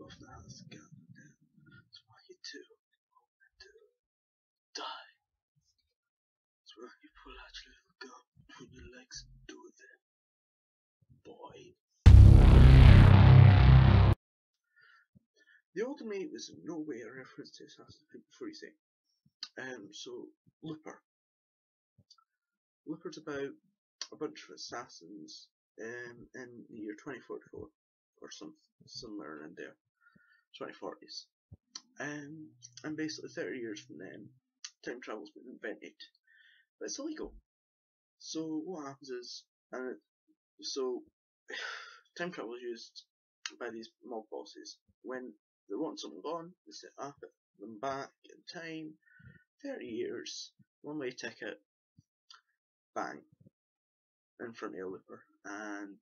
of the house gathered down. That's why you too to die. That's why you pull out your little gun between your legs and do it then, boy. The older mate was in no way a reference to Assassin's Creed before you say. So Looper. Looper's about a bunch of assassins in the year 2044 or somewhere around there, 2040s. And basically 30 years from then, time travel's been invented, but it's illegal. So what happens is, time travel is used by these mob bosses when they want something gone. They set up them back in time, 30 years, one-way ticket, bang, in front of a Looper, and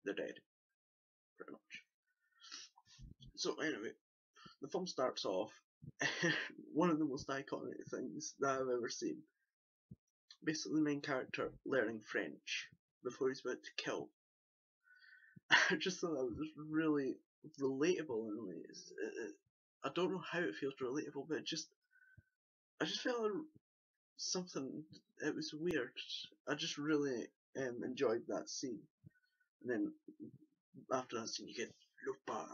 they're dead, pretty much. So anyway, the film starts off, one of the most iconic things that I've ever seen. Basically the main character learning French before he's about to kill. I just thought that was really relatable in ways. I don't know how it feels relatable, but I just felt something, it was weird. I just really enjoyed that scene. And then after that scene you get Looper.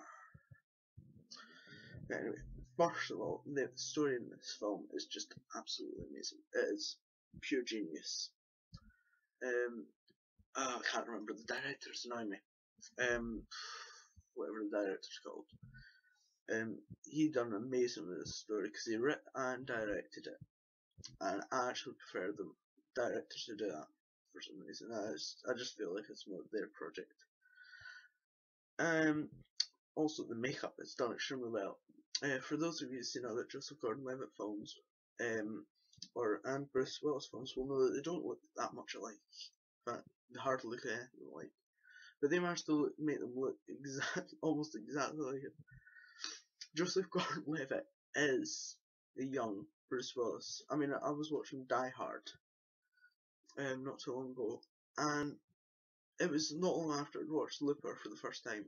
Anyway, first of all, the story in this film is just absolutely amazing. It is pure genius. I can't remember the director's annoying me. Whatever the director's called. He done amazing with this story because he wrote and directed it, and I actually prefer the director to do that for some reason. I just feel like it's more their project. Also the makeup is done extremely well. For those of you who've seen other Joseph Gordon-Levitt films, and Bruce Willis films, will know that they don't look that much alike. But they hardly look anything alike. But they managed to make them look almost exactly like it. Joseph Gordon-Levitt is a young Bruce Willis. I mean, I was watching Die Hard not too long ago, and it was not long after I'd watched Looper for the first time,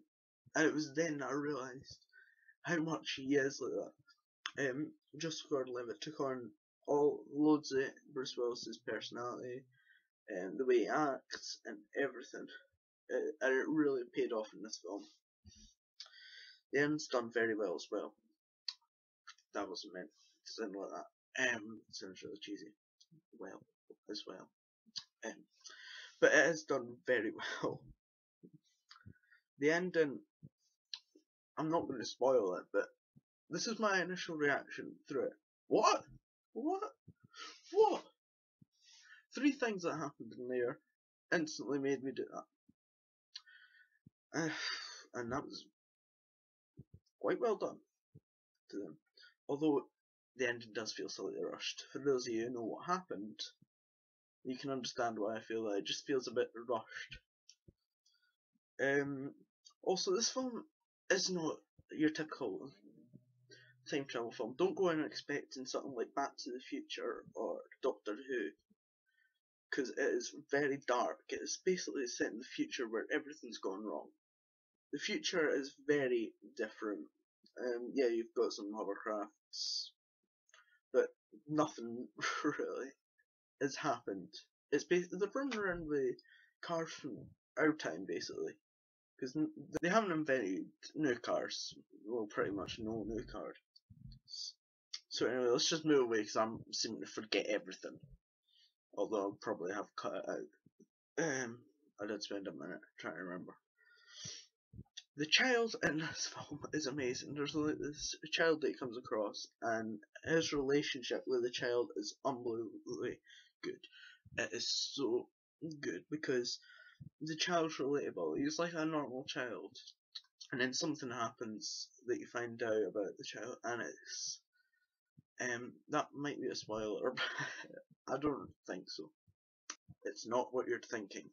and it was then that I realised how much he is like that. Joseph Gordon-Levitt took on loads of Bruce Willis's personality, and the way he acts and everything, and it really paid off in this film. The end's done very well as well. That wasn't meant to sound like that. It sounds really cheesy. Well, as well. But it is done very well. The ending, I'm not going to spoil it, but this is my initial reaction through it. What? What? What? 3 things that happened in there instantly made me do that. And that was quite well done to them. Although the ending does feel slightly rushed. For those of you who know what happened, you can understand why I feel that it just feels a bit rushed. Also, this film is not your typical time travel film. Don't go in expecting something like Back to the Future or Doctor Who, because it is very dark. It is basically set in the future where everything's gone wrong. The future is very different. Yeah, you've got some hovercrafts, but nothing really has happened. It's basically they're running around with cars from our time, basically, because they haven't invented new cars. Well, pretty much no new cars. So anyway, let's just move away because I'm seeming to forget everything. Although I'll probably have cut it out. I did spend a minute trying to remember. The child in this film is amazing. There's this child that he comes across, and his relationship with the child is unbelievably good. It is so good because the child's relatable. He's like a normal child, and then something happens that you find out about the child, and it's that might be a spoiler, but I don't think so. It's not what you're thinking.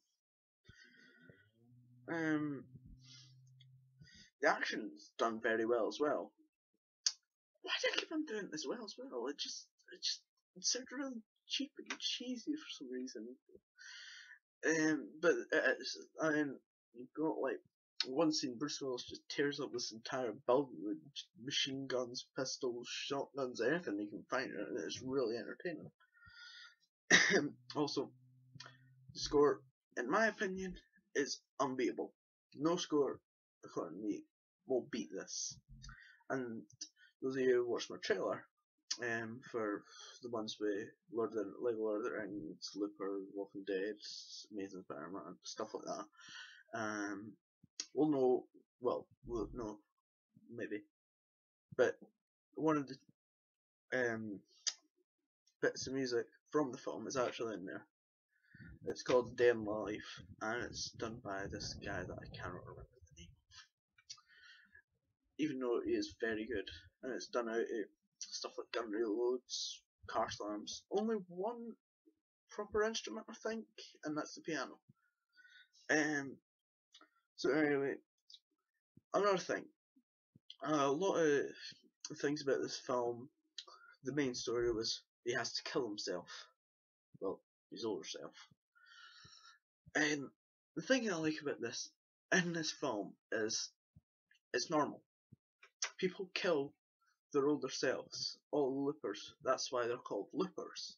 The action's done very well as well. Why do I keep on doing this well as well? It sounds really cheap and cheesy for some reason. But I mean, you've got like one scene, Bruce Willis just tears up this entire building with machine guns, pistols, shotguns, anything he can find, and it's really entertaining. Also, the score, in my opinion, is unbeatable. No score, according to me, will beat this. And those of you who watched my trailer, for the ones with Lego Lord of the Rings, Looper, Walking Dead, Amazing Spider-Man, stuff like that, will know, well, no, maybe, but one of the bits of music from the film is actually in there. It's called Day in Life, and it's done by this guy that I cannot remember the name, even though he is very good, and it's done out of stuff like gun reloads, car slams. Only one proper instrument, I think, and that's the piano. So anyway, another thing, a lot of things about this film, the main story was he has to kill himself, well, his older self. And the thing I like about this, in this film, is it's normal. People kill their older selves, all loopers, that's why they're called loopers.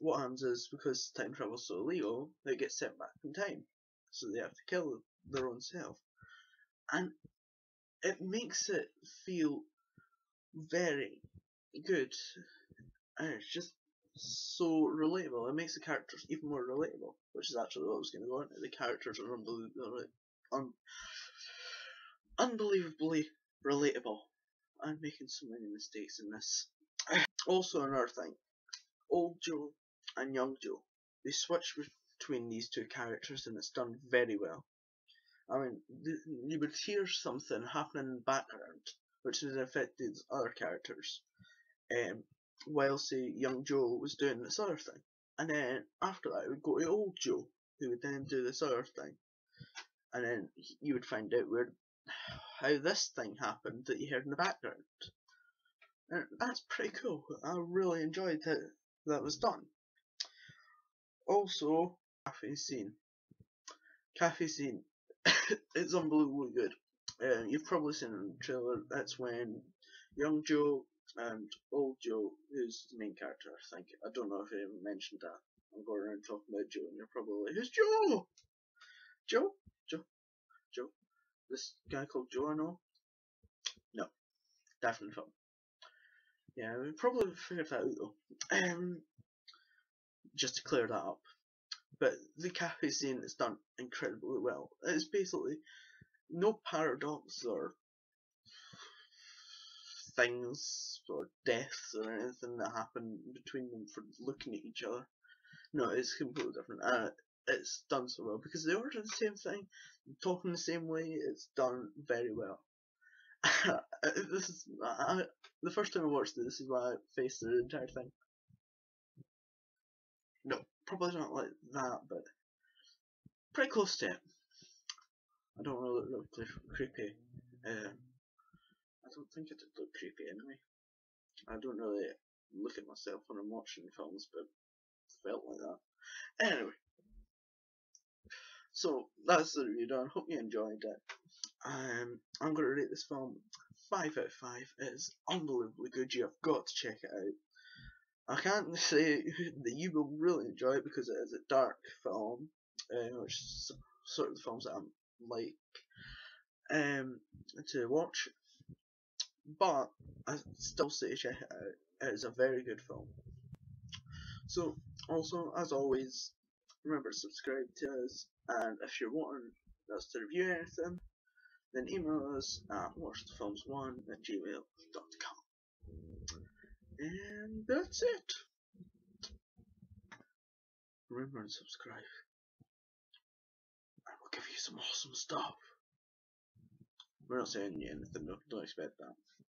What happens is, because time travel is so illegal, they get sent back in time, so they have to kill their own self. And it makes it feel very good, and it's just so relatable. It makes the characters even more relatable, which is actually what I was going to go into. The characters are unbelievably relatable. I'm making so many mistakes in this. Also, another thing, old Joe and young Joe, they switch between these two characters, and it's done very well. I mean, you would hear something happening in the background, which would affect these other characters, while, say, young Joe was doing this other thing. And then after that, it would go to old Joe, who would then do this other thing. And then you would find out how this thing happened that you heard in the background. And that's pretty cool. I really enjoyed how that was done. Also, cafe scene. Cafe scene. It's unbelievably good. You've probably seen it in the trailer. That's when young Joe and old Joe, who's the main character, I think. I don't know if I even mentioned that. I'm going around talking about Joe, and you're probably like, who's Joe? Joe? Joe? This guy called Joe, I know? No, definitely not. Yeah, we probably figured that out though. Just to clear that up. But the cafe scene is done incredibly well. It's basically no paradox or things or deaths or anything that happen between them for looking at each other. No, it's completely different. It's done so well because they order the same thing, talking the same way. It's done very well. This is the first time I watched it. This is why I faced the entire thing. No, probably not like that, but pretty close to it. I don't really look creepy. I don't think it did look creepy anyway. I don't really look at myself when I'm watching films, but felt like that. Anyway, so that's the review done. Hope you enjoyed it. I'm going to rate this film 5 out of 5. It is unbelievably good. You have got to check it out. I can't say that you will really enjoy it because it is a dark film, which is sort of the films that I'm like to watch. But I still say check it out. It is a very good film. So, also, as always, remember to subscribe to us, and if you're wanting us to review anything, then email us at watchthefilms1@gmail.com. And that's it. Remember to subscribe, and we'll give you some awesome stuff. We're not saying you anything, though, don't expect that.